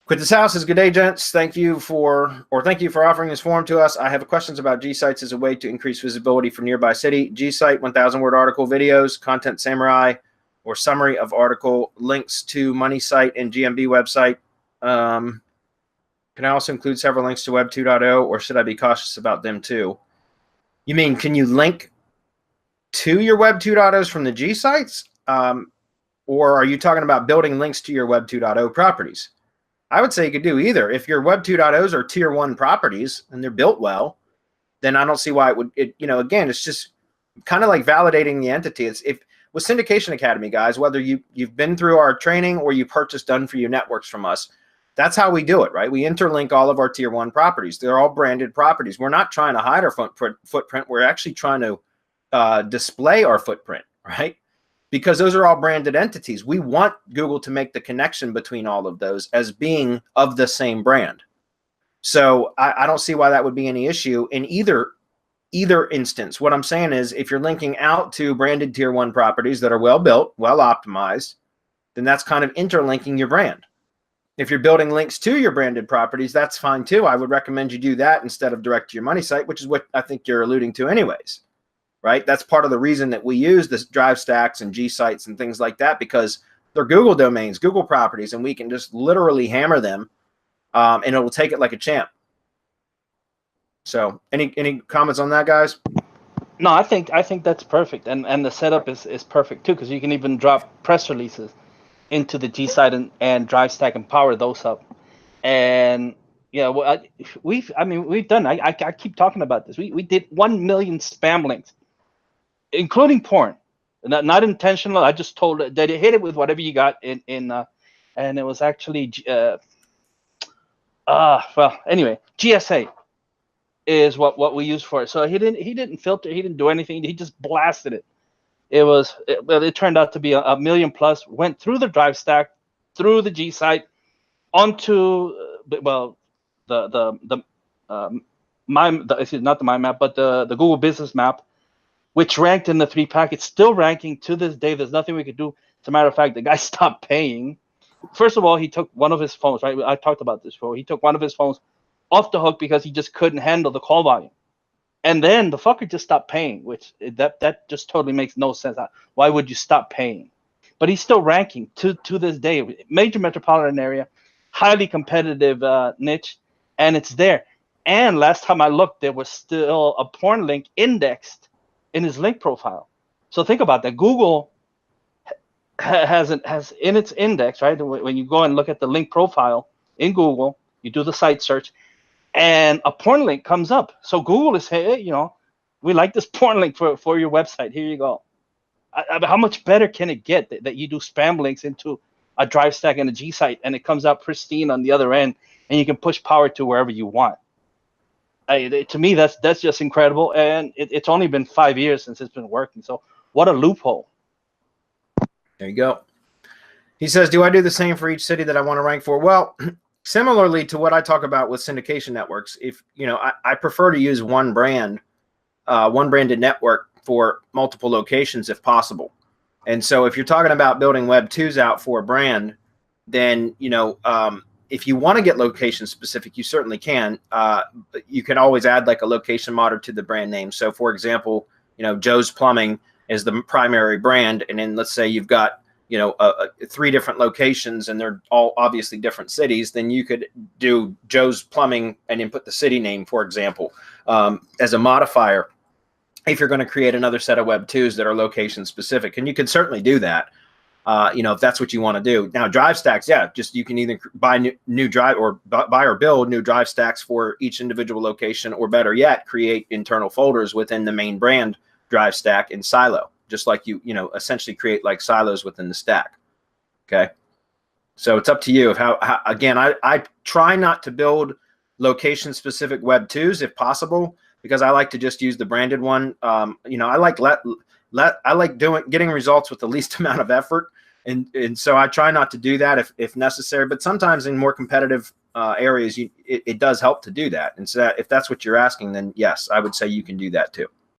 Quit this house is good day, gents. Thank you for offering this forum to us. I have questions about GSites as a way to increase visibility for nearby city. GSite 1,000 word article videos, content samurai, or summary of article, links to money site and GMB website. Can I also include several links to Web 2.0, or should I be cautious about them too? You mean, can you link to your Web 2.0s from the GSites? Or are you talking about building links to your Web 2.0 properties? I would say you could do either. If your Web 2.0s are tier 1 properties and they're built well, then I don't see why again, it's just kind of like validating the entity. With Syndication Academy, guys, whether you've been through our training or you purchased done for you networks from us, that's how we do it, right? We interlink all of our tier 1 properties. They're all branded properties. We're not trying to hide our footprint. We're actually trying to display our footprint, right? Because those are all branded entities. We want Google to make the connection between all of those as being of the same brand. So I don't see why that would be any issue in either instance. What I'm saying is, if you're linking out to branded tier 1 properties that are well built, well optimized, then that's kind of interlinking your brand. If you're building links to your branded properties, that's fine too. I would recommend you do that instead of direct to your money site, which is what I think you're alluding to anyways, right? That's part of the reason that we use this drive stacks and GSites and things like that, because they're Google domains, Google properties, and we can just literally hammer them and it will take it like a champ. So any comments on that, guys? No, I think that's perfect. And the setup is perfect too, because you can even drop press releases into the GSite and drive stack and power those up. And yeah, well, we've done. I keep talking about this. We did 1 million spam links, including porn. Not intentional. I just told it that it hit it with whatever you got in and it was actually well, anyway, GSA is what we use for it. So he didn't filter, he didn't do anything. He just blasted it. It turned out to be a million plus. Went through the drive stack, through the GSite, onto not the My Map, but the Google Business Map, which ranked in the 3 pack. It's still ranking to this day. There's nothing we could do. As a matter of fact, the guy stopped paying. First of all, he took one of his phones, right? I talked about this before. He took one of his phones off the hook because he just couldn't handle the call volume. And then the fucker just stopped paying, which that just totally makes no sense. Why would you stop paying? But he's still ranking to this day. Major metropolitan area, highly competitive niche, and it's there. And last time I looked, there was still a porn link indexed in his link profile. So think about that. Google has in its index, right? When you go and look at the link profile in Google, you do the site search, and a porn link comes up. So Google is saying, hey, we like this porn link for your website. Here you go. How much better can it get that you do spam links into a drive stack and a GSite, and it comes out pristine on the other end, and you can push power to wherever you want? To me, that's just incredible. And it's only been 5 years since it's been working. So what a loophole. There you go. He says, do I do the same for each city that I want to rank for? Well, similarly to what I talk about with syndication networks, if I prefer to use one branded network for multiple locations if possible. And so if you're talking about building Web 2s out for a brand, then if you want to get location specific, you certainly can. You can always add like a location modder to the brand name. So for example, Joe's Plumbing is the primary brand, and then let's say you've got 3 different locations and they're all obviously different cities, then you could do Joe's Plumbing and then put the city name, for example, as a modifier if you're going to create another set of Web 2s that are location specific. And you can certainly do that, if that's what you want to do. Now, drive stacks, yeah, just you can either buy new drive or buy or build new drive stacks for each individual location, or better yet, create internal folders within the main brand drive stack in silo, just like you essentially create like silos within the stack. Okay, so it's up to you. Again, I try not to build location specific Web 2s if possible, because I like to just use the branded one. I like getting results with the least amount of effort, and so I try not to do that if necessary. But sometimes in more competitive areas, it does help to do that. And so if that's what you're asking, then yes, I would say you can do that too.